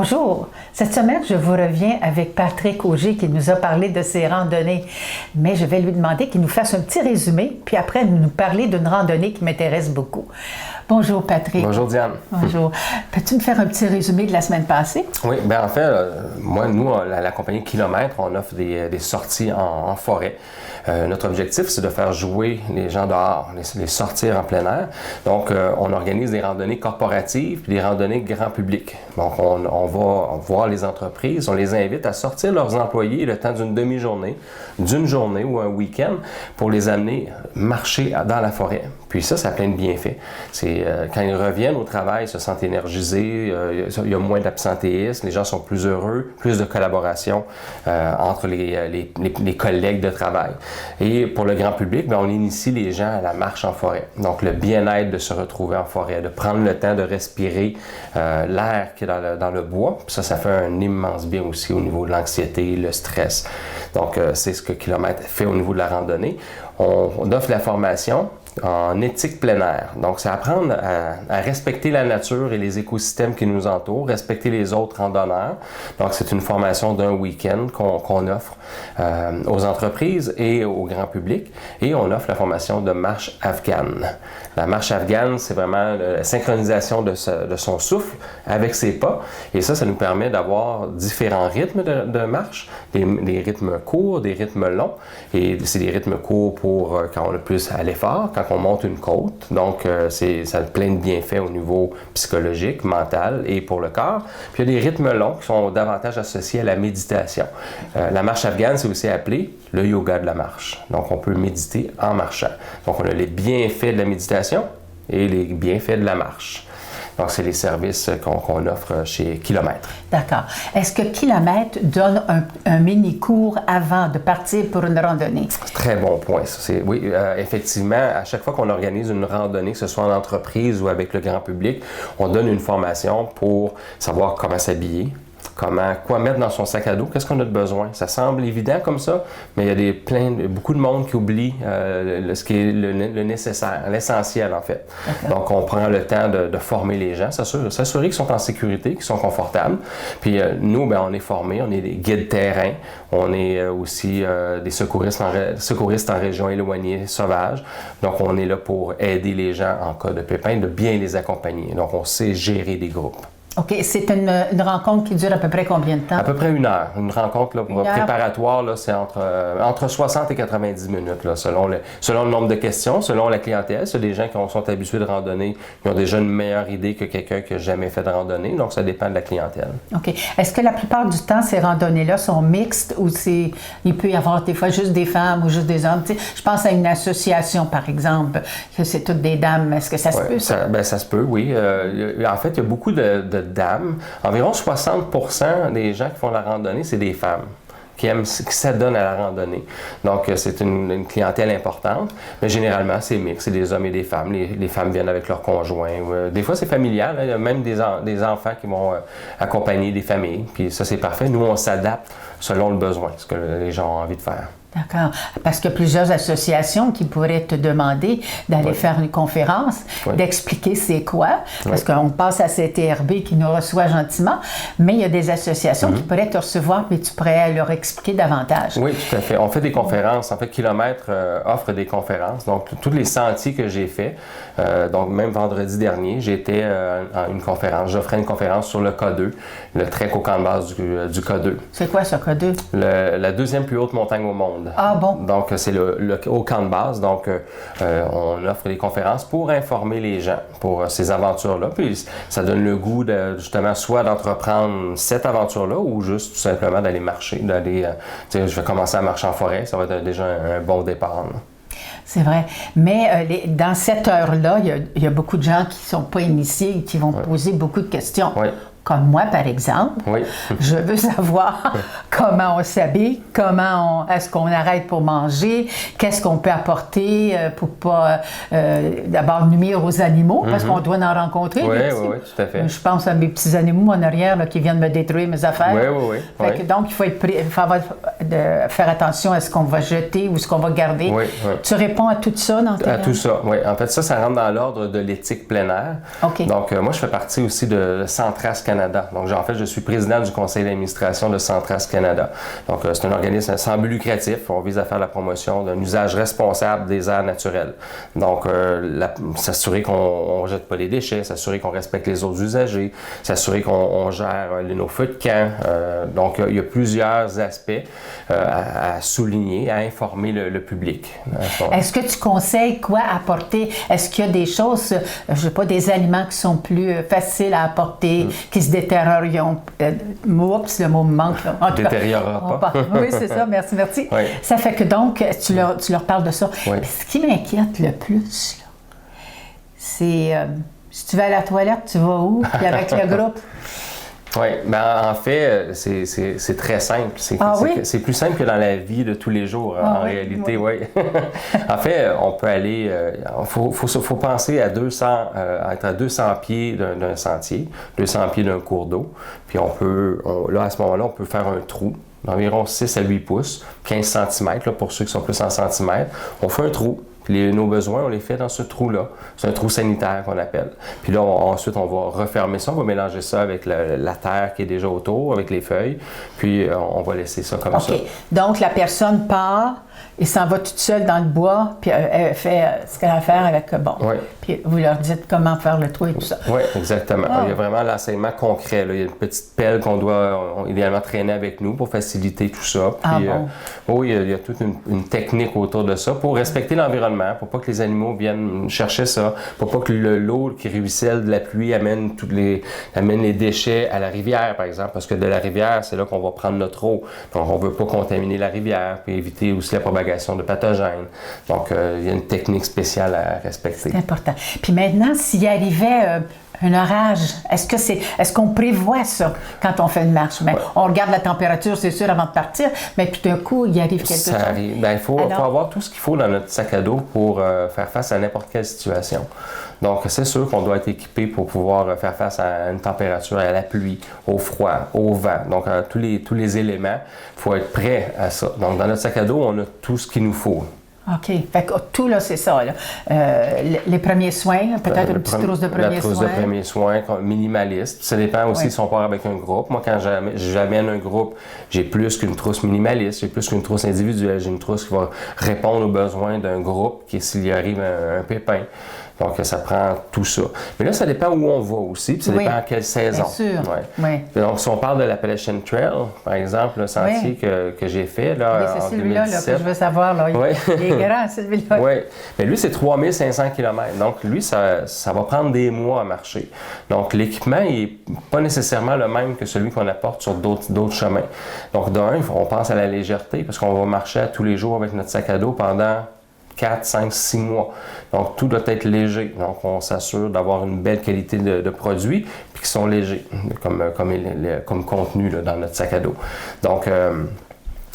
Bonjour. Cette semaine, je vous reviens avec Patrick Auger qui nous a parlé de ses randonnées. Mais je vais lui demander qu'il nous fasse un petit résumé, puis après nous parler d'une randonnée qui m'intéresse beaucoup. Bonjour Patrick. Bonjour Diane. Bonjour. Peux-tu me faire un petit résumé de la semaine passée? Oui, bien en fait, nous, la compagnie Kilomètre, on offre des sorties en forêt. Notre objectif, c'est de faire jouer les gens dehors, les sortir en plein air. Donc, on organise des randonnées corporatives et des randonnées grand public. Donc, on va voir les entreprises, on les invite à sortir leurs employés le temps d'une demi-journée, d'une journée ou un week-end pour les amener marcher dans la forêt. Puis ça a plein de bienfaits. C'est quand ils reviennent au travail, ils se sentent énergisés, il y a moins d'absentéisme, les gens sont plus heureux, plus de collaboration entre les collègues de travail. Et pour le grand public, bien, on initie les gens à la marche en forêt. Donc le bien-être de se retrouver en forêt, de prendre le temps de respirer l'air qui est dans le bois. Puis ça fait un immense bien aussi au niveau de l'anxiété, le stress. Donc c'est ce que Kilomètre fait au niveau de la randonnée. On offre la formation en éthique plein air. Donc, c'est apprendre à respecter la nature et les écosystèmes qui nous entourent, respecter les autres randonneurs. Donc, c'est une formation d'un week-end qu'on offre aux entreprises et au grand public. Et on offre la formation de marche afghane. La marche afghane, c'est vraiment la synchronisation de son souffle avec ses pas. Et ça nous permet d'avoir différents rythmes de marche, des rythmes courts, des rythmes longs. Et c'est des rythmes courts pour quand on est plus à l'effort, quand on monte une côte. Donc, ça a plein de bienfaits au niveau psychologique, mental et pour le corps. Puis, il y a des rythmes longs qui sont davantage associés à la méditation. La marche afghane, c'est aussi appelé le yoga de la marche. Donc, on peut méditer en marchant. Donc, on a les bienfaits de la méditation et les bienfaits de la marche. Donc, c'est les services qu'on offre chez Kilomètre. D'accord. Est-ce que Kilomètre donne un mini-cours avant de partir pour une randonnée? Très bon point. Oui, effectivement, à chaque fois qu'on organise une randonnée, que ce soit en entreprise ou avec le grand public, on donne une formation pour savoir comment s'habiller, quoi mettre dans son sac à dos, qu'est-ce qu'on a de besoin. Ça semble évident comme ça, mais il y a beaucoup de monde qui oublie ce qui est le nécessaire, l'essentiel en fait. Okay. Donc, on prend le temps de former les gens, s'assurer qu'ils sont en sécurité, qu'ils sont confortables. Puis nous, on est formés, on est des guides terrain, on est aussi des secouristes en région éloignée, sauvage. Donc, on est là pour aider les gens en cas de pépin, de bien les accompagner. Donc, on sait gérer des groupes. OK. C'est une rencontre qui dure à peu près combien de temps? À peu près 1 heure. Une rencontre préparatoire, là, c'est entre 60 et 90 minutes, là, selon le nombre de questions, selon la clientèle. C'est des gens qui sont habitués de randonner, qui ont déjà une meilleure idée que quelqu'un qui n'a jamais fait de randonnée. Donc, ça dépend de la clientèle. OK. Est-ce que la plupart du temps, ces randonnées-là sont mixtes ou il peut y avoir des fois juste des femmes ou juste des hommes? Tu sais, je pense à une association, par exemple, que c'est toutes des dames. Est-ce que ça se peut, ça? Ça se peut, oui. En fait, il y a beaucoup de dames. Environ 60% des gens qui font la randonnée, c'est des femmes qui s'adonnent à la randonnée. Donc, c'est une clientèle importante, mais généralement, c'est mixte. C'est des hommes et des femmes. Les femmes viennent avec leurs conjoints. Des fois, c'est familial. Il y a même des enfants qui vont accompagner des familles. Puis ça, c'est parfait. Nous, on s'adapte selon le besoin, ce que les gens ont envie de faire. D'accord. Parce qu'il y a plusieurs associations qui pourraient te demander d'aller faire une conférence, d'expliquer c'est quoi, parce qu'on passe à CTRB qui nous reçoit gentiment, mais il y a des associations qui pourraient te recevoir et tu pourrais leur expliquer davantage. Oui, tout à fait. On fait des conférences. En fait, Kilomètre offre des conférences. Donc, tous les sentiers que j'ai faits, donc même vendredi dernier, j'étais à une conférence. J'offrais une conférence sur le K2, le trek au camp de base du K2. C'est quoi ce K2? La deuxième plus haute montagne au monde. Ah bon? Donc, c'est au camp de base. Donc, on offre des conférences pour informer les gens pour ces aventures-là. Puis, ça donne le goût, justement, soit d'entreprendre cette aventure-là ou juste tout simplement d'aller marcher, je vais commencer à marcher en forêt. Ça va être déjà un bon départ. Là. C'est vrai. Mais dans cette heure-là, il y a beaucoup de gens qui ne sont pas initiés et qui vont poser beaucoup de questions. Oui. Comme moi, par exemple, je veux savoir comment on s'habille, est-ce qu'on arrête pour manger, qu'est-ce qu'on peut apporter pour pas d'abord nuire aux animaux, parce qu'on doit en rencontrer. Oui, tout à fait. Je pense à mes petits animaux en arrière là, qui viennent me détruire mes affaires. Oui. Donc, il faut faire attention à ce qu'on va jeter ou ce qu'on va garder. Oui. Tu réponds à tout ça dans tes... À tout ça, oui. En fait, ça rentre dans l'ordre de l'éthique plein air. Okay. Donc, moi, je fais partie aussi de Centrace Canada. Canada. Donc, en fait, je suis président du conseil d'administration de Centras Canada. Donc, c'est un organisme sans but lucratif. On vise à faire la promotion d'un usage responsable des aires naturelles. Donc, s'assurer qu'on ne jette pas les déchets, s'assurer qu'on respecte les autres usagers, s'assurer qu'on gère nos feux de camp. Donc, il y a plusieurs aspects à souligner, à informer le public. Est-ce que tu conseilles quoi apporter? Est-ce qu'il y a des choses, je ne sais pas, des aliments qui sont plus faciles à apporter, qui se détériorent? Oups, le mot me manque. Détériorera pas. Oui, c'est ça, merci. Oui. Ça fait que donc, tu leur parles de ça. Oui. Ce qui m'inquiète le plus, là, c'est si tu vas à la toilette, tu vas où? Puis avec le groupe? Oui, en fait, c'est très simple. C'est plus simple que dans la vie de tous les jours, en réalité, oui. En fait, on peut aller... faut penser à être à 200 pieds d'un sentier, 200 pieds d'un cours d'eau. Puis là, à ce moment-là, on peut faire un trou d'environ 6 à 8 pouces, 15 cm, là, pour ceux qui sont plus en centimètres. On fait un trou. Puis nos besoins, on les fait dans ce trou-là. C'est un trou sanitaire qu'on appelle. Puis là, ensuite, on va refermer ça. On va mélanger ça avec la terre qui est déjà autour, avec les feuilles. Puis on va laisser ça comme ça. OK. Donc, la personne part et s'en va toute seule dans le bois, puis elle fait ce qu'elle a à faire avec... Oui. Puis vous leur dites comment faire le trou et tout ça. Oui, exactement. Il y a vraiment l'enseignement concret, là. Il y a une petite pelle qu'on doit idéalement traîner avec nous pour faciliter tout ça. Puis, oui, il y a toute une technique autour de ça pour respecter l'environnement, pour pas que les animaux viennent chercher ça, pour pas que l'eau qui ruisselle de la pluie amène les déchets à la rivière, par exemple, parce que de la rivière, c'est là qu'on va prendre notre eau. Donc, on veut pas contaminer la rivière, puis éviter aussi la propagation de pathogènes. Donc, il y a une technique spéciale à respecter. C'est important. Puis maintenant, s'il arrivait un orage, est-ce qu'on prévoit ça quand on fait une marche? Bien, on regarde la température, c'est sûr, avant de partir, mais tout d'un coup, il arrive quelque chose. Ça arrive. Bien, il faut avoir tout ce qu'il faut dans notre sac à dos pour faire face à n'importe quelle situation. Donc, c'est sûr qu'on doit être équipé pour pouvoir faire face à une température, à la pluie, au froid, au vent. Donc, tous les éléments, il faut être prêt à ça. Donc, dans notre sac à dos, on a tout ce qu'il nous faut. OK. Fait que tout, là, c'est ça. Là. Les premiers soins, peut-être une petite trousse de premiers soins. La trousse de premiers soins, minimaliste. Ça dépend aussi si on part avec un groupe. Moi, quand j'amène un groupe, j'ai plus qu'une trousse minimaliste, j'ai plus qu'une trousse individuelle. J'ai une trousse qui va répondre aux besoins d'un groupe s'il y arrive un pépin. Donc, ça prend tout ça. Mais là, ça dépend où on va aussi, puis ça dépend en quelle saison. Bien sûr. Ouais. Donc, si on parle de l'Appalachian Trail, par exemple, le sentier que j'ai fait là, c'est en celui-là que je veux savoir. Là. Il est grand, celui-là. Oui. Mais lui, c'est 3500 km. Donc, lui, ça va prendre des mois à marcher. Donc, l'équipement n'est pas nécessairement le même que celui qu'on apporte sur d'autres chemins. Donc, on pense à la légèreté, parce qu'on va marcher tous les jours avec notre sac à dos pendant 4, 5, 6 mois. Donc, tout doit être léger. Donc, on s'assure d'avoir une belle qualité de produits puis qui sont légers comme contenu là, dans notre sac à dos. Donc,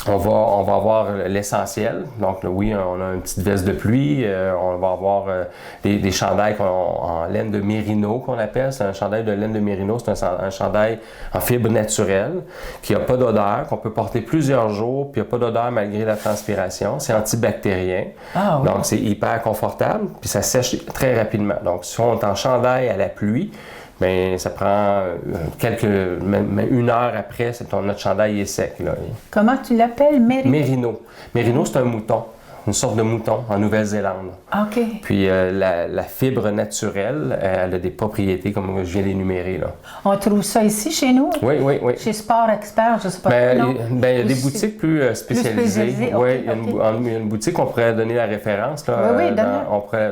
on va avoir l'essentiel. Donc, oui, on a une petite veste de pluie. On va avoir des chandails en laine de mérino qu'on appelle. C'est un chandail de laine de mérino. C'est un chandail en fibre naturelle qui n'a pas d'odeur, qu'on peut porter plusieurs jours, puis il n'y a pas d'odeur malgré la transpiration. C'est antibactérien. Ah, oui. Donc, c'est hyper confortable, puis ça sèche très rapidement. Donc, si on est en chandail à la pluie, bien, ça prend même une heure après, notre chandail est sec. Là. Comment tu l'appelles? Mérino. Mérino, c'est un mouton. Une sorte de mouton en Nouvelle-Zélande. OK. Puis la fibre naturelle, elle a des propriétés comme je viens d'énumérer. Là. On trouve ça ici chez nous? Oui. Chez Sport Expert, je ne sais pas. Il y a des boutiques plus spécialisées. Oui, il y a une boutique, on pourrait donner la référence. Là,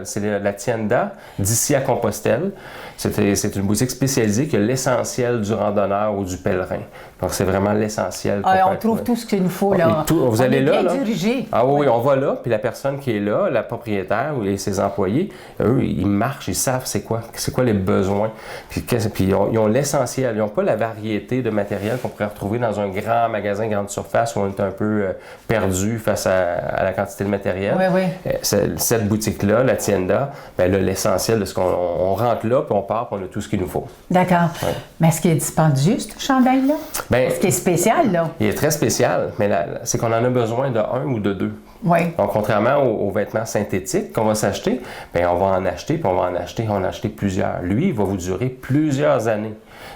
c'est la Tienda, d'ici à Compostelle. C'est une boutique spécialisée qui a l'essentiel du randonneur ou du pèlerin. Donc, c'est vraiment l'essentiel. On trouve tout ce qu'il nous faut. Là. Vous allez là. Dirigé. Ah oui, on va là. Puis la personne qui est là, la propriétaire ou ses employés, eux, ils marchent, ils savent c'est quoi les besoins. Puis ils ont l'essentiel. Ils n'ont pas la variété de matériel qu'on pourrait retrouver dans un grand magasin, grande surface où on est un peu perdu face à la quantité de matériel. Oui. Cette boutique-là, la Tienda, elle a l'essentiel de ce qu'on rentre là, puis on part, puis on a tout ce qu'il nous faut. D'accord. Ouais. Mais est-ce qu'il est dispendieux, ce chandail-là? Est-ce qu'il est spécial, là? Il est très spécial, mais c'est qu'on en a besoin de un ou de deux. Oui. Donc, Donc, contrairement aux vêtements synthétiques qu'on va s'acheter, bien, on va en acheter, puis on va en acheter plusieurs. Lui, il va vous durer plusieurs années.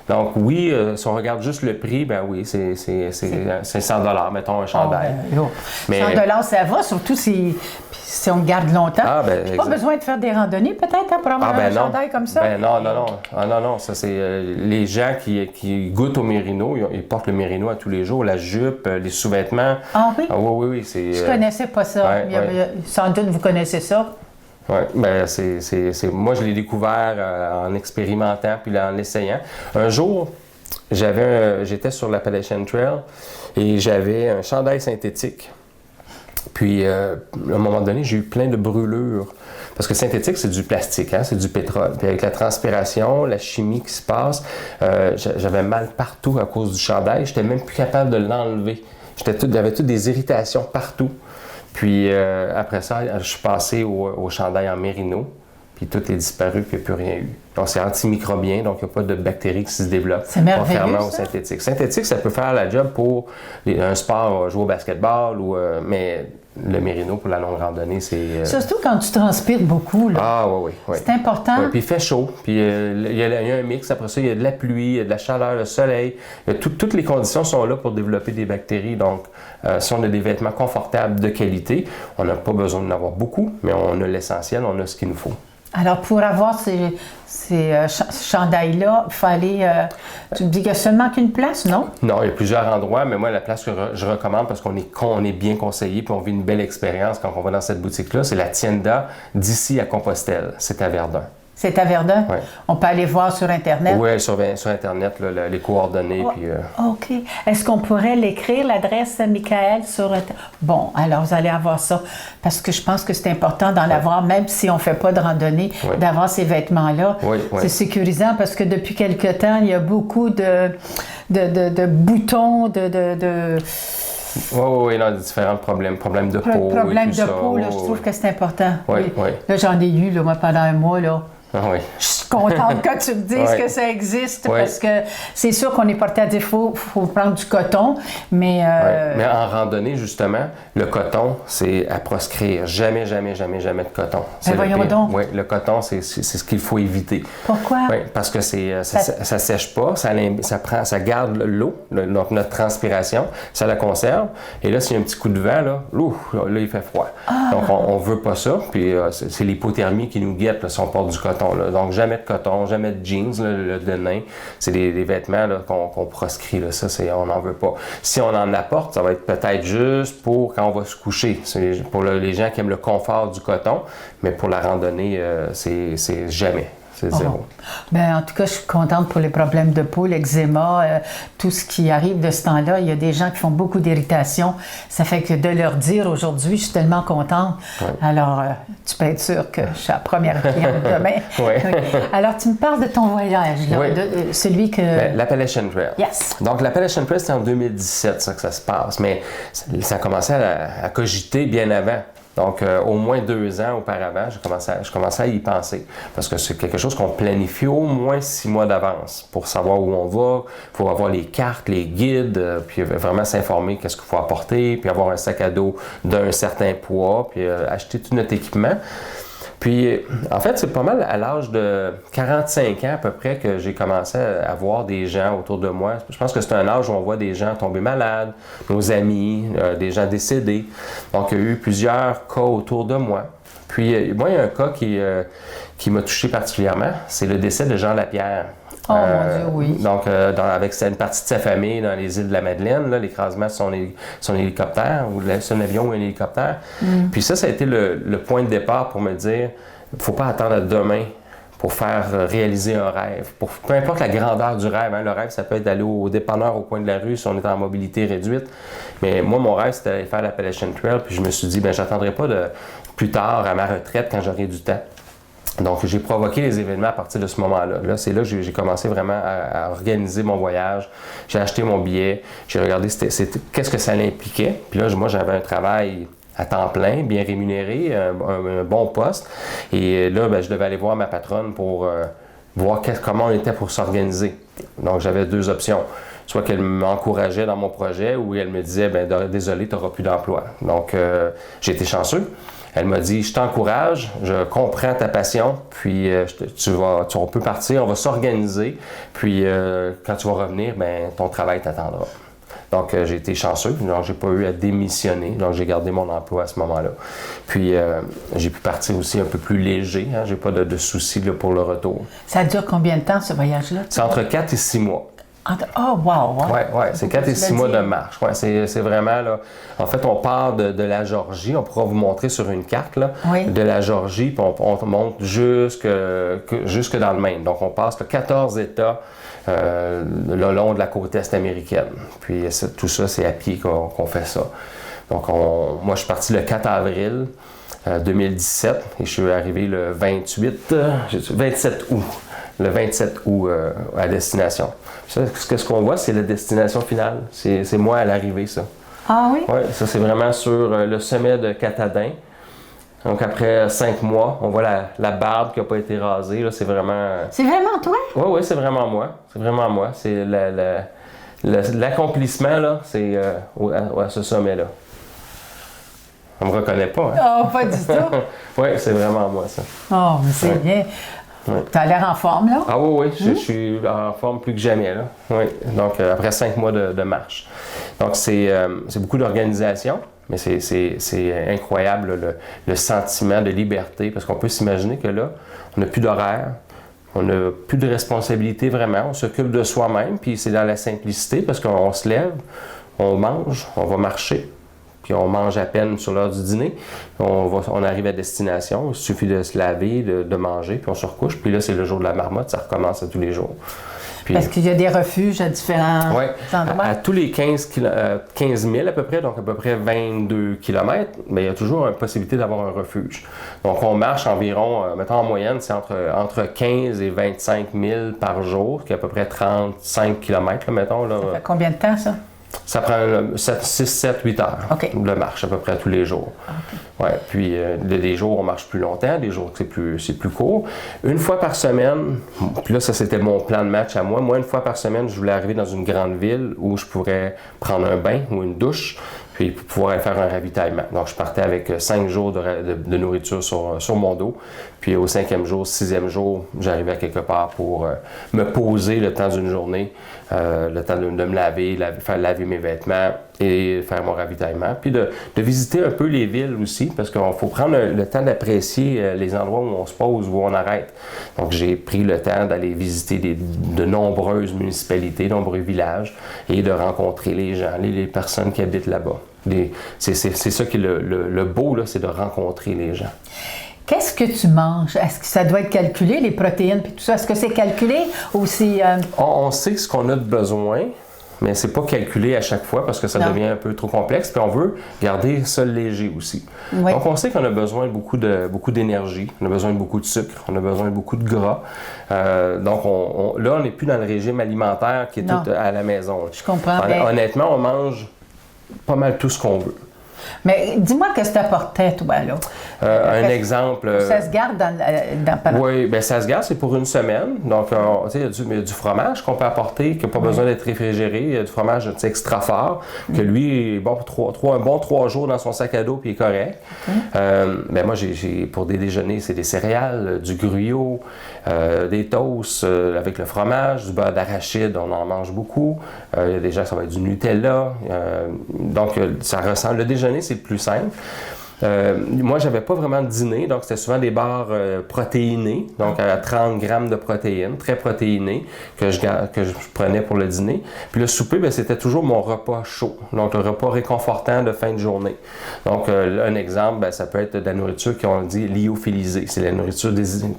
Donc, oui, si on regarde juste le prix, ben oui, c'est 100 $, mettons, un chandail. Mais 100 $, ça va, surtout si on le garde longtemps. J'ai pas besoin de faire des randonnées, peut-être, pour avoir un chandail comme ça? Non. Ça, c'est les gens qui goûtent au mérino, ils portent le mérino à tous les jours, la jupe, les sous-vêtements. Ah oui? Oui. Je connaissais pas ça. Sans doute, vous connaissez ça. Oui, bien, moi, je l'ai découvert en expérimentant puis en l'essayant. Un jour, j'étais sur l'Appalachian Trail et j'avais un chandail synthétique. Puis, à un moment donné, j'ai eu plein de brûlures. Parce que synthétique, c'est du plastique, hein, c'est du pétrole. Puis avec la transpiration, la chimie qui se passe, j'avais mal partout à cause du chandail. J'étais même plus capable de l'enlever. J'avais toutes des irritations partout. Puis après ça, je suis passé au chandail en mérino, puis tout est disparu, puis il n'y a plus rien eu. Donc c'est antimicrobien, donc il n'y a pas de bactéries qui se développent. C'est merveilleux, contrairement au synthétique. Synthétique, ça peut faire la job pour un sport, jouer au basketball, mais le mérino pour la longue randonnée, c'est... Surtout quand tu transpires beaucoup, là. Ah oui. C'est important. Oui, puis il fait chaud, puis il y a un mix. Après ça, il y a de la pluie, il y a de la chaleur, le soleil. Toutes les conditions sont là pour développer des bactéries. Donc, si on a des vêtements confortables de qualité, on n'a pas besoin d'en avoir beaucoup, mais on a l'essentiel, on a ce qu'il nous faut. Alors, pour avoir ces chandails-là, il fallait... tu me dis qu'il n'y a seulement qu'une place, non? Non, il y a plusieurs endroits, mais moi, la place que je recommande, parce qu'on est bien conseillé, puis on vit une belle expérience quand on va dans cette boutique-là, c'est la Tienda d'ici à Compostelle. C'est à Verdun. C'est à Verdun? Oui. On peut aller voir sur Internet? Oui, sur Internet, là, les coordonnées. Puis, OK. Est-ce qu'on pourrait l'écrire, l'adresse Michael, sur... Bon, alors vous allez avoir ça, parce que je pense que c'est important d'en avoir, même si on ne fait pas de randonnée, d'avoir ces vêtements-là. Oui. C'est sécurisant, parce que depuis quelque temps, il y a beaucoup de boutons, Oui, non, différents problèmes de peau. Problèmes de peau, là, je trouve que c'est important. Oui. Là, j'en ai eu, là, moi, pendant un mois, là. Oui. Je suis contente que tu me dises que ça existe, parce que c'est sûr qu'on est porté à défaut, il faut prendre du coton, mais... Mais en randonnée, justement, le coton, c'est à proscrire. Jamais de coton. Voyons donc. Oui, le coton, c'est ce qu'il faut éviter. Pourquoi? Oui, parce que ça sèche pas, ça garde l'eau, donc notre transpiration, ça la conserve, et là, s'il y a un petit coup de vent, là, il fait froid. Donc, on veut pas ça, puis c'est l'hypothermie qui nous guette là, si on porte du coton. Donc, jamais de coton, jamais de jeans, le denim. C'est des vêtements qu'on proscrit. Là. Ça, on n'en veut pas. Si on en apporte, ça va être peut-être juste pour quand on va se coucher. C'est pour les gens qui aiment le confort du coton, mais pour la randonnée, c'est jamais. C'est zéro. Bien, en tout cas, je suis contente pour les problèmes de peau, l'eczéma, tout ce qui arrive de ce temps-là. Il y a des gens qui font beaucoup d'irritation. Ça fait que de leur dire aujourd'hui, je suis tellement contente. Oui. Alors, tu peux être sûr que je suis la première cliente demain. Oui. Alors, tu me parles de ton voyage, là, celui que... L'Appalachian Trail. Yes. Donc, l'Appalachian Trail, c'était en 2017, ça, que ça se passe. Mais ça a commencé à cogiter bien avant. Donc, au moins 2 ans auparavant, je commençais à y penser. Parce que c'est quelque chose qu'on planifie au moins 6 mois d'avance pour savoir où on va. Il faut avoir les cartes, les guides, puis vraiment s'informer qu'est-ce qu'il faut apporter, puis avoir un sac à dos d'un certain poids, puis acheter tout notre équipement. Puis, en fait, c'est pas mal à l'âge de 45 ans à peu près que j'ai commencé à voir des gens autour de moi. Je pense que c'est un âge où on voit des gens tomber malades, nos amis, des gens décédés. Donc, il y a eu plusieurs cas autour de moi. Puis, moi, il y a un cas qui m'a touché particulièrement, c'est le décès de Jean Lapierre. Oh mon Dieu, oui. Donc, avec une partie de sa famille dans les îles de la Madeleine, là, l'écrasement de son hélicoptère, ou son avion ou un hélicoptère. Puis ça a été le point de départ pour me dire, il ne faut pas attendre à demain pour faire réaliser un rêve. Peu importe la grandeur du rêve, hein, le rêve, ça peut être d'aller au dépanneur au coin de la rue si on est en mobilité réduite. Mais moi, mon rêve, c'était d'aller faire l'Appalachian Trail, puis je me suis dit, j'attendrai pas plus tard à ma retraite quand j'aurai du temps. Donc, j'ai provoqué les événements à partir de ce moment-là. Là, c'est là que j'ai commencé vraiment à organiser mon voyage. J'ai acheté mon billet, j'ai regardé qu'est-ce que ça impliquait. Puis là, moi, j'avais un travail à temps plein, bien rémunéré, un bon poste. Et là, je devais aller voir ma patronne pour voir comment on était pour s'organiser. Donc, j'avais 2 options. soit qu'elle m'encourageait dans mon projet ou elle me disait, désolé, tu n'auras plus d'emploi. Donc, j'ai été chanceux. Elle m'a dit, je t'encourage, je comprends ta passion, puis on peut partir, on va s'organiser, puis quand tu vas revenir, ton travail t'attendra. Donc, j'ai été chanceux, donc j'ai pas eu à démissionner, donc j'ai gardé mon emploi à ce moment-là. Puis, j'ai pu partir aussi un peu plus léger, hein, j'ai pas de soucis là, pour le retour. Ça dure combien de temps, ce voyage-là? C'est entre 4 et 6 mois. Oh, wow! Oui, c'est 4 et 6 mois de marche. Ouais, c'est vraiment, là, en fait, on part de la Georgie, on pourra vous montrer sur une carte, là, de la Georgie, puis on monte jusque dans le Maine. Donc, on passe 14 États le long de la côte est américaine. Puis, tout ça, c'est à pied qu'on fait ça. Donc, moi, je suis parti le 4 avril 2017 et je suis arrivé le 27 août. Le 27 août à destination. Ce qu'on voit, c'est la destination finale. C'est moi à l'arrivée, ça. Ah oui? Oui, ça c'est vraiment sur le sommet de Katahdin. Donc après 5 mois, on voit la barbe qui n'a pas été rasée. Là, c'est vraiment... C'est vraiment toi? Oui, c'est vraiment moi. C'est vraiment moi. C'est l'accomplissement, là, c'est à ce sommet-là. On ne me reconnaît pas. Hein? Oh, pas du tout. Oui, c'est vraiment moi, ça. Oh, mais c'est bien. Ouais. Tu as l'air en forme, là? Ah oui, je suis en forme plus que jamais, là. Oui. Donc, après 5 mois de marche. Donc, c'est beaucoup d'organisation, mais c'est incroyable, là, le sentiment de liberté, parce qu'on peut s'imaginer que là, on n'a plus d'horaire, on n'a plus de responsabilité vraiment, on s'occupe de soi-même, puis c'est dans la simplicité, parce qu'on se lève, on mange, on va marcher. Puis on mange à peine sur l'heure du dîner. On arrive à destination. Il suffit de se laver, de manger, puis on se recouche. Puis là, c'est le jour de la marmotte, ça recommence à tous les jours. Puis, parce qu'il y a des refuges à différents endroits? À tous les 15 000 à peu près, donc à peu près 22 km, mais il y a toujours une possibilité d'avoir un refuge. Donc on marche environ, mettons en moyenne, c'est entre 15 et 25 000 par jour, ce qui est à peu près 35 km, là, mettons. Là. Ça fait combien de temps, ça? Ça prend 6, 7, 8 heures de marche à peu près tous les jours. Okay. Ouais, puis des jours, on marche plus longtemps, des jours, c'est plus court. Une fois par semaine, puis là, ça, c'était mon plan de match à moi. Moi, une fois par semaine, je voulais arriver dans une grande ville où je pourrais prendre un bain ou une douche, puis pouvoir faire un ravitaillement. Donc, je partais avec 5 jours de nourriture sur mon dos. Puis au 5e jour, 6e jour, j'arrivais à quelque part pour me poser le temps d'une journée, le temps de me laver, faire laver mes vêtements et faire mon ravitaillement. Puis de visiter un peu les villes aussi, parce qu'il faut prendre le temps d'apprécier les endroits où on se pose, où on arrête. Donc j'ai pris le temps d'aller visiter de nombreuses municipalités, de nombreux villages et de rencontrer les gens, les personnes qui habitent là-bas. C'est ça qui est le beau, là, c'est de rencontrer les gens. Qu'est-ce que tu manges? Est-ce que ça doit être calculé, les protéines et tout ça? Est-ce que c'est calculé ou c'est... On sait ce qu'on a de besoin, mais c'est pas calculé à chaque fois parce que ça devient un peu trop complexe. Puis on veut garder ça léger aussi. Oui. Donc on sait qu'on a besoin de beaucoup d'énergie, on a besoin de beaucoup de sucre, on a besoin de beaucoup de gras. Donc là, on n'est plus dans le régime alimentaire qui est tout à la maison. Je comprends. Honnêtement, on mange pas mal tout ce qu'on veut. Mais dis-moi qu'est-ce que tu apportais, toi, là? Un exemple... Ça se garde dans Oui, bien ça se garde, c'est pour une semaine. Donc, il y a du fromage qu'on peut apporter, qui n'a pas besoin d'être réfrigéré. Il y a du fromage extra fort, que lui est bon pour un bon 3 jours dans son sac à dos, puis il est correct. Moi, pour des déjeuners, c'est des céréales, du gruyot, des toasts avec le fromage, du beurre d'arachide, on en mange beaucoup. Il y a des gens, ça va être du Nutella. Donc, ça ressemble... Le déjeuner, c'est le plus simple. Moi, j'avais pas vraiment de dîner, donc c'était souvent des barres protéinées, donc à 30 grammes de protéines, très protéinées, que je prenais pour le dîner. Puis le souper, c'était toujours mon repas chaud, donc le repas réconfortant de fin de journée. Donc, un exemple, ça peut être de la nourriture qu'on dit lyophilisée. C'est la nourriture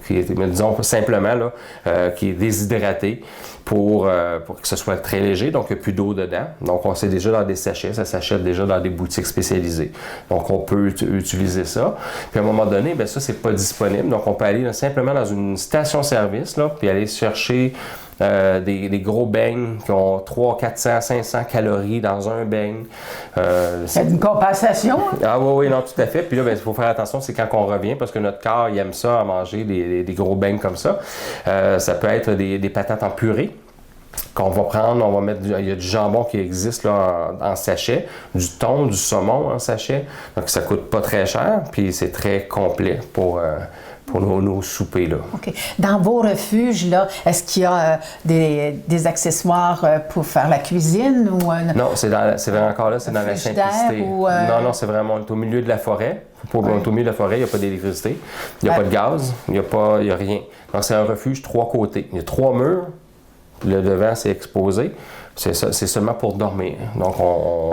qui est, disons simplement, là, qui est déshydratée pour que ce soit très léger, donc il n'y a plus d'eau dedans. Donc, on sait déjà dans des sachets, ça s'achète déjà dans des boutiques spécialisées. Donc, on peut utiliser ça. Puis à un moment donné, ça, c'est pas disponible. Donc, on peut aller simplement dans une station-service, là, puis aller chercher des gros beignes qui ont 300, 400, 500 calories dans un beigne. C'est une compensation. Hein? Ah oui, non, tout à fait. Puis là, il faut faire attention, c'est quand on revient, parce que notre corps, il aime ça, à manger des gros beignes comme ça. Ça peut être des patates en purée. qu'on va prendre, on va mettre, il y a du jambon qui existe là, en sachet, du thon, du saumon en sachet, donc ça coûte pas très cher, puis c'est très complet pour nos soupers. Là. OK. Dans vos refuges, là, est-ce qu'il y a des accessoires pour faire la cuisine? Ou non, c'est encore là, c'est dans la simplicité. Non, c'est vraiment au milieu de la forêt. Au milieu de la forêt, il n'y a pas d'électricité, il n'y a pas de gaz, il n'y a rien. Donc, c'est un refuge 3 côtés. Il y a 3 murs, le devant, c'est exposé. C'est seulement pour dormir. Donc,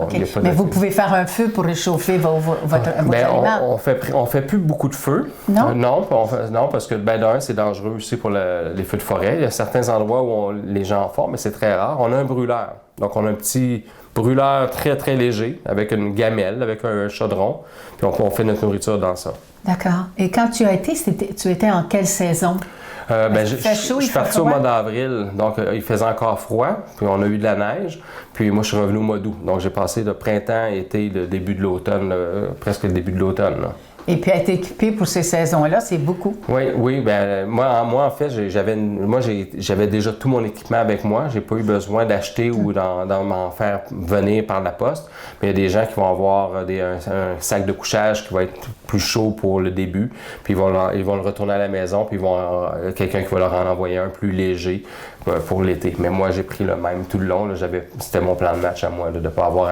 okay. Y a pas mais vous pouvez faire un feu pour réchauffer votre aliment? On fait plus beaucoup de feu. Non? Non, parce que d'un, c'est dangereux aussi pour les feux de forêt. Il y a certains endroits où les gens en font, mais c'est très rare. On a un brûleur. Donc, on a un petit brûleur très, très léger avec une gamelle, avec un chaudron. Puis, on fait notre nourriture dans ça. D'accord. Et quand tu as été, tu étais en quelle saison? Je suis parti au mois d'avril, donc il faisait encore froid, puis on a eu de la neige, puis moi je suis revenu au mois d'août. Donc j'ai passé le printemps, été, le début de l'automne, presque le début de l'automne. Là. Et puis être équipé pour ces saisons-là, c'est beaucoup. Oui, ben moi en fait, j'avais déjà tout mon équipement avec moi. J'ai pas eu besoin d'acheter ou m'en faire venir par la poste. Mais il y a des gens qui vont avoir un sac de couchage qui va être plus chaud pour le début, puis ils vont le retourner à la maison, puis quelqu'un qui va leur en envoyer un plus léger pour l'été. Mais moi, j'ai pris le même tout le long. C'était mon plan de match à moi, de ne pas avoir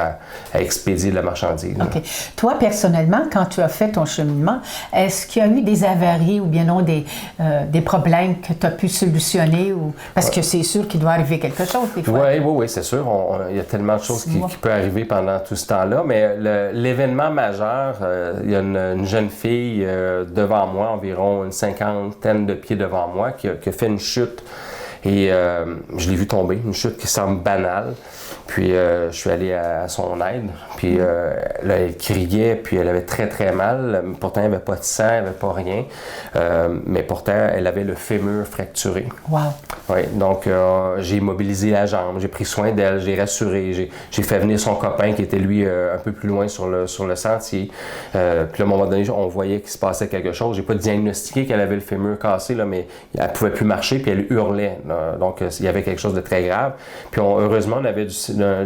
à expédier de la marchandise. OK. Toi, personnellement, quand tu as fait ton cheminement, est-ce qu'il y a eu des avaries ou bien non des problèmes que tu as pu solutionner? Parce que c'est sûr qu'il doit arriver quelque chose des fois. Oui, c'est sûr. Il y a tellement de choses qui peuvent arriver pendant tout ce temps-là. Mais l'événement majeur, il y a une jeune fille devant moi, environ une 50aine de pieds devant moi, qui a fait une chute. Et je l'ai vu tomber, une chute qui semble banale. Puis je suis allé à son aide. Puis là, elle criait, puis elle avait très, très mal. Pourtant, il n'y avait pas de sang, il n'y avait pas rien. Mais pourtant, elle avait le fémur fracturé. Wow! Oui, donc j'ai immobilisé la jambe, j'ai pris soin d'elle, j'ai rassuré, j'ai fait venir son copain qui était lui un peu plus loin sur le sentier. Puis là, à un moment donné, on voyait qu'il se passait quelque chose. J'ai pas diagnostiqué qu'elle avait le fémur cassé, là, mais elle pouvait plus marcher, puis elle hurlait. Donc, il y avait quelque chose de très grave. Puis heureusement, on avait du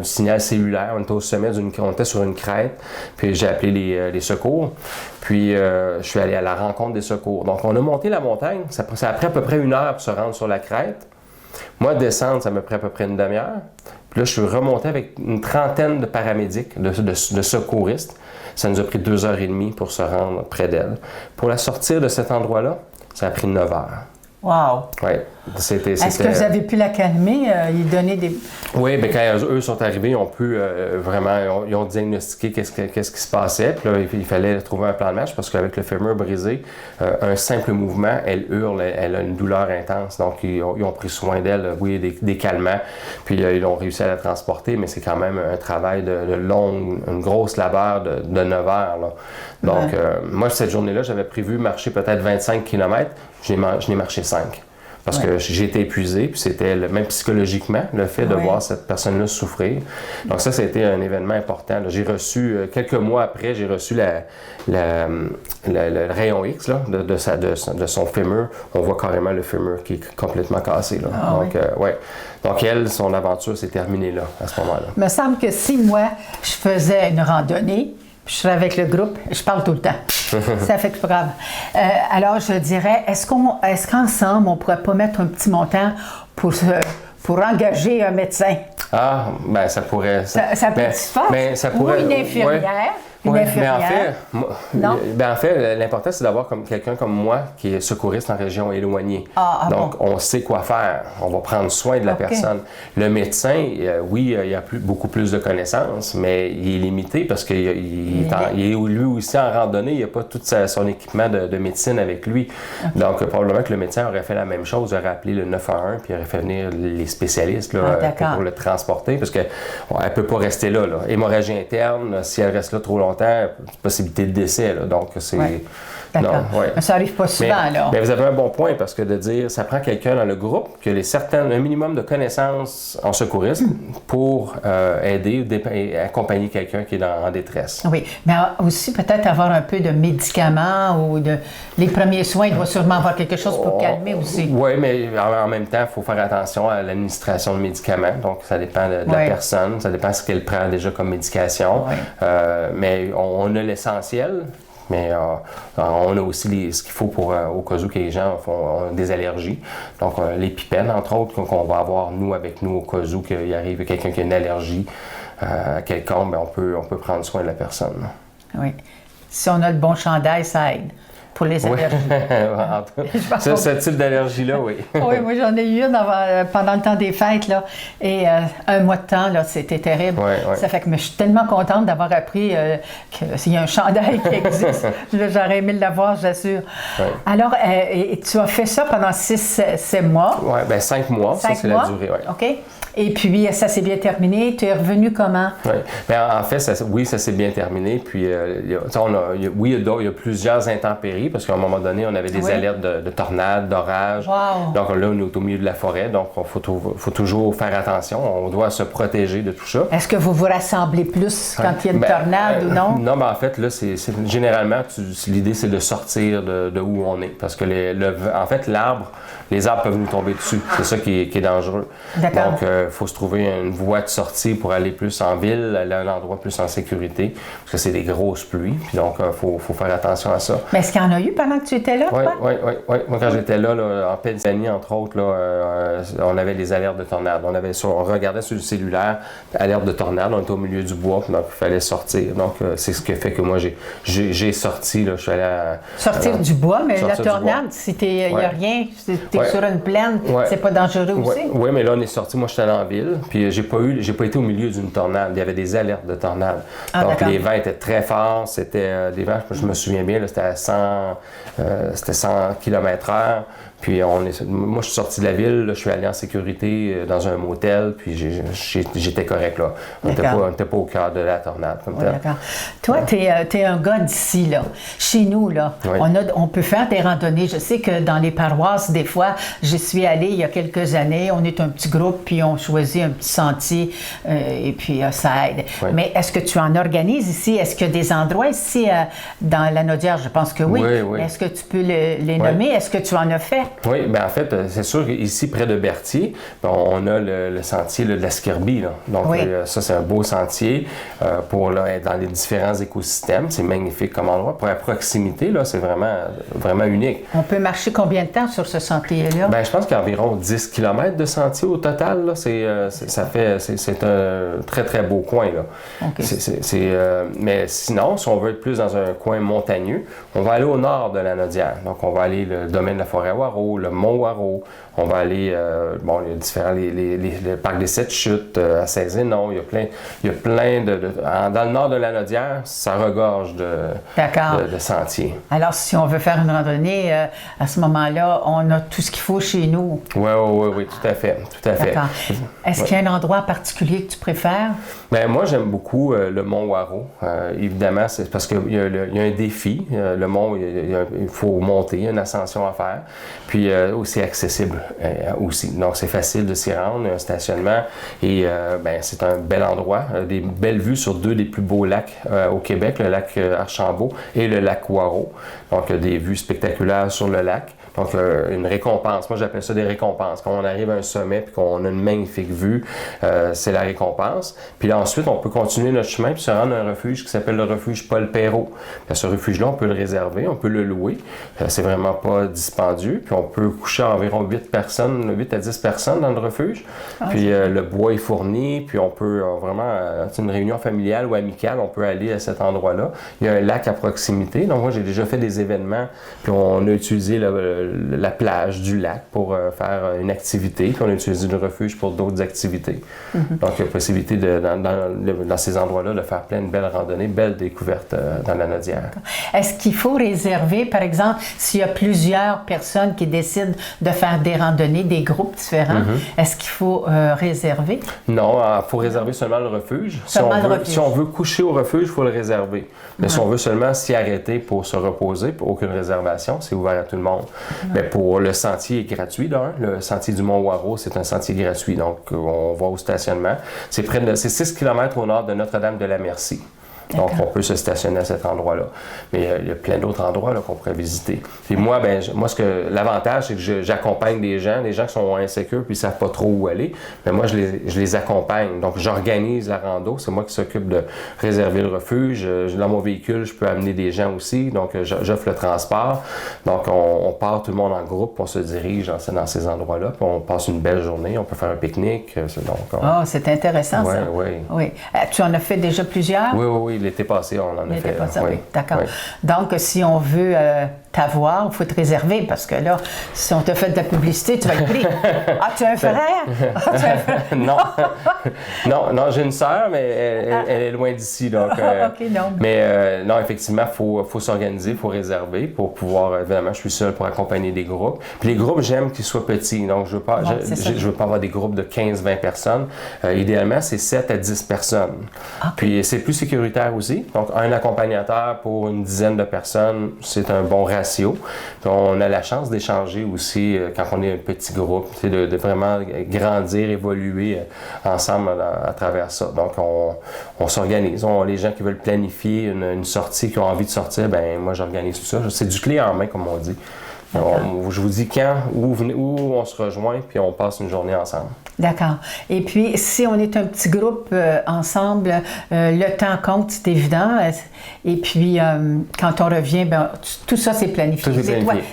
signal cellulaire. On était au sommet on était sur une crête. Puis j'ai appelé les secours. Puis je suis allé à la rencontre des secours. Donc, on a monté la montagne. Ça a pris à peu près 1 heure pour se rendre sur la crête. Moi, descendre, ça m'a pris à peu près une demi-heure. Puis là, je suis remonté avec une trentaine de paramédics, de secouristes. Ça nous a pris 2h30 pour se rendre près d'elle. Pour la sortir de cet endroit-là, ça a pris 9 heures. Wow! Oui. Est-ce que vous avez pu la calmer, lui donner des... Oui, bien quand eux sont arrivés, ils ont pu ils ont diagnostiqué qu'est-ce qui se passait. Puis là, il fallait trouver un plan de match parce qu'avec le fémur brisé, un simple mouvement, elle hurle, elle a une douleur intense. Donc, ils ont pris soin d'elle, des calmants. Puis ils ont réussi à la transporter, mais c'est quand même un travail de longue, une grosse labeur de 9 heures. Là. Donc, moi, cette journée-là, j'avais prévu marcher peut-être 25 km. Je n'ai marché 5. Parce que j'ai été épuisé, puis c'était même psychologiquement le fait de voir cette personne-là souffrir. Donc ça, c'était un événement important. Là. J'ai reçu, quelques mois après, j'ai reçu le rayon X là, de son fémur. On voit carrément le fémur qui est complètement cassé. Là. Donc elle, son aventure s'est terminée là, à ce moment-là. Il me semble que si moi, je faisais une randonnée, je serais avec le groupe, je parle tout le temps. Ça fait que c'est pas grave. Alors, je dirais, est-ce qu'ensemble, on ne pourrait pas mettre un petit montant pour engager un médecin? Ah, bien, ça pourrait... Ça peut se faire. Ou une infirmière. Oui, mais en fait, l'important, c'est d'avoir quelqu'un comme moi qui est secouriste en région éloignée. Donc, on sait quoi faire. On va prendre soin de la personne. Le médecin, oui, il a beaucoup plus de connaissances, mais il est limité parce qu'il est lui aussi en randonnée. Il n'a pas tout son équipement de médecine avec lui. Donc, probablement que le médecin aurait fait la même chose. Il aurait appelé le 911 puis il aurait fait venir les spécialistes là, pour le transporter parce qu'elle ne peut pas rester là. Hémorragie interne, si elle reste là trop longtemps, possibilité de décès. Là. Donc, D'accord. Ouais. Mais ça n'arrive pas souvent, là. Mais vous avez un bon point, parce que de dire, ça prend quelqu'un dans le groupe qui a un minimum de connaissances en secourisme pour aider et accompagner quelqu'un qui est en détresse. Oui, mais aussi peut-être avoir un peu de médicaments ou les premiers soins, il doit sûrement avoir quelque chose pour calmer aussi. Oui, mais en même temps, il faut faire attention à l'administration de médicaments. Donc, ça dépend de la personne, ça dépend de ce qu'elle prend déjà comme médication. Oui. Mais on a l'essentiel. Mais on a aussi ce qu'il faut au cas où que les gens ont des allergies. Donc, les pipènes, entre autres, qu'on va avoir, avec nous, au cas où qu'il arrive quelqu'un qui a une allergie quelconque, bien, on peut prendre soin de la personne. Oui. Si on a le bon chandail, ça aide. Pour les allergies. Ce type d'allergie-là, oui. Oui, moi j'en ai eu une pendant le temps des fêtes, là, et un mois de temps, là, c'était terrible. Ça fait que je suis tellement contente d'avoir appris qu'il y a un chandail qui existe. J'aurais aimé l'avoir, j'assure. Alors, et tu as fait ça pendant 6 mois? Oui, bien 5 mois, ça c'est la durée. OK. Et puis, ça s'est bien terminé. Tu es revenu comment? Oui. Bien, en fait, ça s'est bien terminé. Puis, il y a plusieurs intempéries, parce qu'à un moment donné, on avait des alertes de tornades, d'orages. Wow. Donc là, on est au milieu de la forêt. Donc, il faut toujours faire attention. On doit se protéger de tout ça. Est-ce que vous vous rassemblez plus quand il y a une tornade ou non? Non, mais en fait, là, généralement, l'idée, c'est de sortir de où on est. Parce que, en fait, les arbres peuvent nous tomber dessus. C'est ça qui est dangereux. D'accord. Donc, il faut se trouver une voie de sortie pour aller plus en ville, aller à un endroit plus en sécurité, parce que c'est des grosses pluies, puis donc il faut faire attention à ça. Mais est-ce qu'il y en a eu pendant que tu étais là, toi? Oui. Moi, quand j'étais là, en Pennsylvanie, entre autres, on avait les alertes de tornade. On regardait sur le cellulaire, alerte de tornade, on était au milieu du bois, puis donc il fallait sortir. Donc, c'est ce qui fait que moi, j'ai sorti, là, je suis allé sortir du bois, mais la tornade, si il n'y a rien, tu es sur une plaine, c'est pas dangereux aussi? Oui, mais là, on est sorti, moi, je suis allé en ville, puis j'ai pas été au milieu d'une tornade. Il y avait des alertes de tornade. Donc, les vents étaient très forts. C'était des vents, je me souviens bien, là, c'était 100 km/h. Puis moi, je suis sorti de la ville, là, je suis allé en sécurité dans un motel, puis j'étais correct là. On n'était pas au cœur de la tornade comme tel. D'accord. Toi, tu es un gars d'ici, là. Chez nous, là, on peut faire des randonnées. Je sais que dans les paroisses, des fois, j'y suis allée il y a quelques années, on est un petit groupe, puis on choisit un petit sentier, et puis ça aide. Oui. Mais est-ce que tu en organises ici? Est-ce qu'il y a des endroits ici dans la Naudière? Je pense que oui. Oui. Est-ce que tu peux les nommer? Est-ce que tu en as fait? Oui, bien en fait, c'est sûr qu'ici, près de Berthier, on a le sentier de la Skirbie. Là. Donc, ça, c'est un beau sentier pour être dans les différents écosystèmes. C'est magnifique comme endroit. Pour la proximité, là, c'est vraiment unique. On peut marcher combien de temps sur ce sentier-là? Bien, je pense qu'il y a environ 10 km de sentier au total. Là. C'est un très, très beau coin. Là. Okay. Mais sinon, si on veut être plus dans un coin montagneux, on va aller au nord de la Naudière. Donc, on va aller le domaine de la Forêt-Waro, le Mont-Waro. On va aller, il y a différents, le parc des Sept Chutes à Saint-Zénon. Il y a plein dans le nord de la Naudière, ça regorge de sentiers. Alors, si on veut faire une randonnée, à ce moment-là, on a tout ce qu'il faut chez nous. Oui, tout à fait. D'accord. Est-ce qu'il y a un endroit particulier que tu préfères? Bien, moi, j'aime beaucoup le Mont-Waro. Évidemment, c'est parce qu'il y a un défi. Le mont, il faut monter, il y a une ascension à faire. Puis aussi accessible aussi. Donc, c'est facile de s'y rendre, un stationnement. Et c'est un bel endroit. Des belles vues sur 2 des plus beaux lacs au Québec, le lac Archambault et le lac Waro. Donc, des vues spectaculaires sur le lac. Donc, une récompense. Moi, j'appelle ça des récompenses. Quand on arrive à un sommet puis qu'on a une magnifique vue, c'est la récompense. Puis là, ensuite, on peut continuer notre chemin puis se rendre à un refuge qui s'appelle le refuge Paul Perrault. Puis, ce refuge-là, on peut le réserver, on peut le louer. C'est vraiment pas dispendieux. Puis, on peut coucher environ 8 à 10 personnes dans le refuge. Puis, le bois est fourni. Puis, on peut vraiment, une réunion familiale ou amicale, on peut aller à cet endroit-là. Il y a un lac à proximité. Donc, moi, j'ai déjà fait des événements. Puis, on a utilisé la plage du lac pour faire une activité, puis on a utilisé le refuge pour d'autres activités. Mm-hmm. Donc, il y a possibilité dans ces endroits-là de faire plein de belles randonnées, belles découvertes dans la Naudière. Est-ce qu'il faut réserver, par exemple, s'il y a plusieurs personnes qui qui décident de faire des randonnées, des groupes différents, est-ce qu'il faut réserver? Non, il faut réserver seulement le refuge. Si on veut coucher au refuge, il faut le réserver. Mais si on veut seulement s'y arrêter pour se reposer, pour aucune réservation, c'est ouvert à tout le monde. Mais pour le sentier est gratuit, le sentier du Mont-Waro, c'est un sentier gratuit. Donc, on va au stationnement. C'est 6 km au nord de Notre-Dame-de-la-Merci. Donc, on peut se stationner à cet endroit-là. Mais il y a plein d'autres endroits qu'on pourrait visiter. Puis moi, l'avantage, c'est que j'accompagne des gens qui sont insécures puis ils ne savent pas trop où aller. Mais moi, je les accompagne. Donc, j'organise la rando. C'est moi qui s'occupe de réserver le refuge. Dans mon véhicule, je peux amener des gens aussi. Donc, j'offre le transport. Donc, on part tout le monde en groupe. On se dirige dans ces endroits-là. Puis on passe une belle journée. On peut faire un pique-nique. C'est intéressant, ça. Oui. Tu en as fait déjà plusieurs? Oui. L'été passé, on en a fait. Oui. D'accord. Oui. Donc, si on veut t'avoir, il faut te réserver parce que là, si on te fait de la publicité, tu vas être pris. Ah, tu as un frère? Non, j'ai une sœur, mais elle est loin d'ici. Donc, non. Mais non, effectivement, il faut s'organiser, il faut réserver pour pouvoir, évidemment, je suis seul pour accompagner des groupes. Puis les groupes, j'aime qu'ils soient petits. Donc, je veux pas avoir des groupes de 15-20 personnes. Idéalement, c'est 7 à 10 personnes. Okay. Puis c'est plus sécuritaire aussi. Donc, un accompagnateur pour une dizaine de personnes, c'est un bon ratio. Puis on a la chance d'échanger aussi quand on est un petit groupe, de vraiment grandir, évoluer ensemble à travers ça. Donc, on s'organise. Les gens qui veulent planifier une sortie, qui ont envie de sortir, ben moi, j'organise tout ça. C'est du clé en main, comme on dit. Je vous dis quand, où on se rejoint, puis on passe une journée ensemble. D'accord. Et puis, si on est un petit groupe ensemble, le temps compte, c'est évident. Et puis, quand on revient, tout ça, c'est planifié.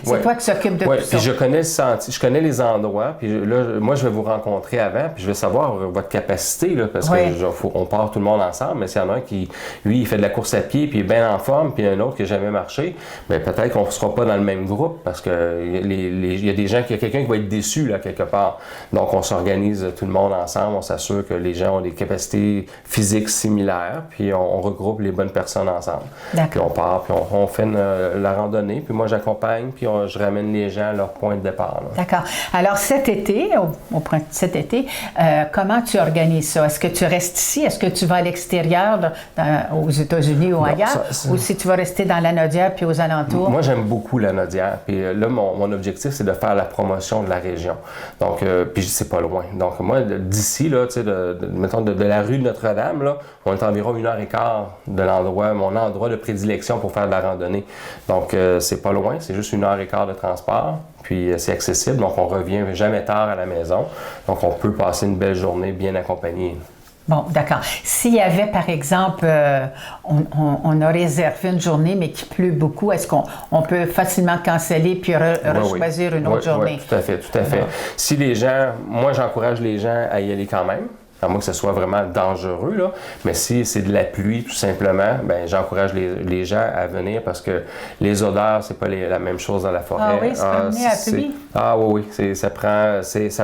C'est toi qui s'occupes de tout ça. Puis je connais le sentier, je connais les endroits. Puis là, moi, je vais vous rencontrer avant, puis je vais savoir votre capacité, là, parce qu'on part tout le monde ensemble. Mais s'il y en a un qui, lui, il fait de la course à pied, puis il est bien en forme, puis un autre qui n'a jamais marché, bien, peut-être qu'on ne sera pas dans le même groupe, parce que il y a des gens, il y a quelqu'un qui va être déçu, là, quelque part. Donc, on s'organise tout le monde ensemble, on s'assure que les gens ont des capacités physiques similaires, puis on regroupe les bonnes personnes ensemble. Puis on part, puis on fait la randonnée, puis moi j'accompagne, puis je ramène les gens à leur point de départ. D'accord. Alors cet été, comment tu organises ça? Est-ce que tu restes ici? Est-ce que tu vas à l'extérieur, aux États-Unis ou ailleurs? Ou si tu vas rester dans la Naudière puis aux alentours? Moi, j'aime beaucoup la Naudière. Puis là, mon objectif, c'est de faire la promotion de la région. Donc, puis c'est pas loin. Donc, moi, d'ici, là, tu sais, mettons, de la rue de Notre-Dame, là, on est environ 1h15 de mon endroit de prédilection pour faire de la randonnée. Donc, c'est pas loin, c'est juste 1h15 de transport. Puis, c'est accessible, donc on revient jamais tard à la maison. Donc, on peut passer une belle journée bien accompagnée. Bon, d'accord. S'il y avait, par exemple, on a réservé une journée, mais qu'il pleut beaucoup, est-ce qu'on peut facilement canceller puis choisir une autre journée? Oui, tout à fait. Si les gens, moi, j'encourage les gens à y aller quand même. À moins que ce soit vraiment dangereux, là. Mais si c'est de la pluie, tout simplement, ben j'encourage les gens à venir parce que les odeurs, c'est pas la même chose dans la forêt. Ah oui, c'est promener à pluie? Ah oui. Ça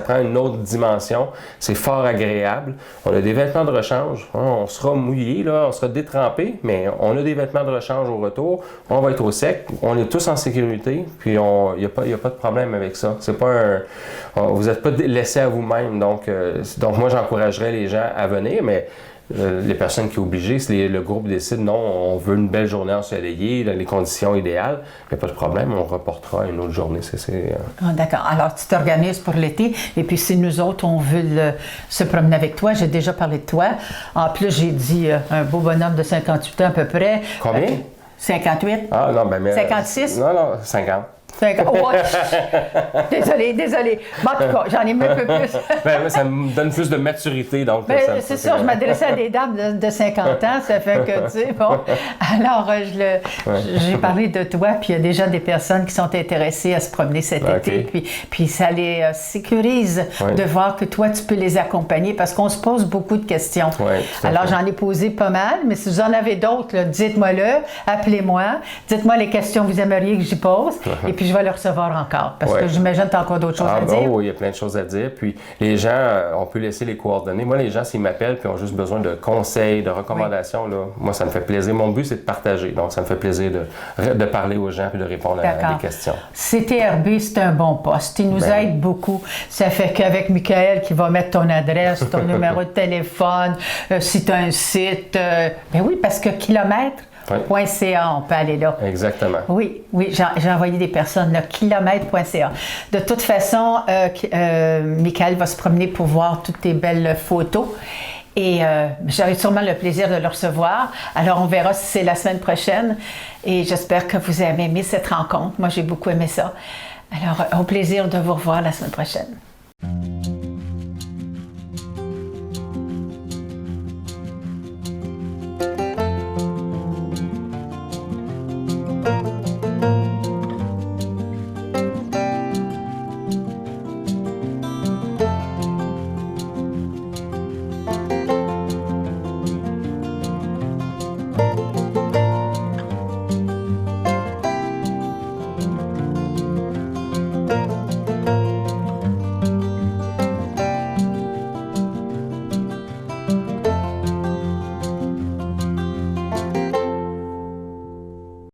prend une autre dimension. C'est fort agréable. On a des vêtements de rechange. On sera mouillé, là, on sera détrempé, mais on a des vêtements de rechange au retour. On va être au sec. On est tous en sécurité, puis il n'y a pas de problème avec ça. C'est pas vous n'êtes pas laissé à vous-même. Donc moi, j'encouragerais les gens à venir, mais les personnes qui sont obligées, si le groupe décide non, on veut une belle journée ensoleillée, dans les conditions idéales, il n'y a pas de problème, on reportera une autre journée. D'accord. Alors, tu t'organises pour l'été, et puis si nous autres, on veut se promener avec toi, j'ai déjà parlé de toi. En plus, j'ai dit un beau bonhomme de 58 ans à peu près. Combien? 58. Ah non, mais 56? Non, 50. Oh, désolé. Bon, en tout cas, j'en ai mis un peu plus. Ça me donne plus de maturité. Donc c'est ça, je m'adressais à des dames de 50 ans, ça fait que, tu sais, bon. Alors, j'ai parlé de toi, puis il y a déjà des personnes qui sont intéressées à se promener cet été, puis ça les sécurise de voir que toi, tu peux les accompagner, parce qu'on se pose beaucoup de questions. Alors, j'en ai posé pas mal, mais si vous en avez d'autres, dites-moi-le, appelez-moi, dites-moi les questions que vous aimeriez que j'y pose, et puis puis je vais le recevoir encore, parce que j'imagine que tu as encore d'autres choses à dire. Oui, il y a plein de choses à dire. Puis les gens, on peut laisser les coordonnées. Moi, les gens, s'ils m'appellent puis ont juste besoin de conseils, de recommandations, là, moi, ça me fait plaisir. Mon but, c'est de partager. Donc, ça me fait plaisir de parler aux gens puis de répondre à des questions. CTRB, c'est un bon poste. Il nous aide beaucoup. Ça fait qu'avec Michael qui va mettre ton adresse, ton numéro de téléphone, si tu as un site, ben oui, parce que kilomètre.ca, on peut aller là. Exactement. Oui, j'ai envoyé des personnes là, kilomètre.ca. De toute façon, Michael va se promener pour voir toutes tes belles photos. Et j'aurai sûrement le plaisir de le recevoir. Alors, on verra si c'est la semaine prochaine. Et j'espère que vous avez aimé cette rencontre. Moi, j'ai beaucoup aimé ça. Alors, au plaisir de vous revoir la semaine prochaine.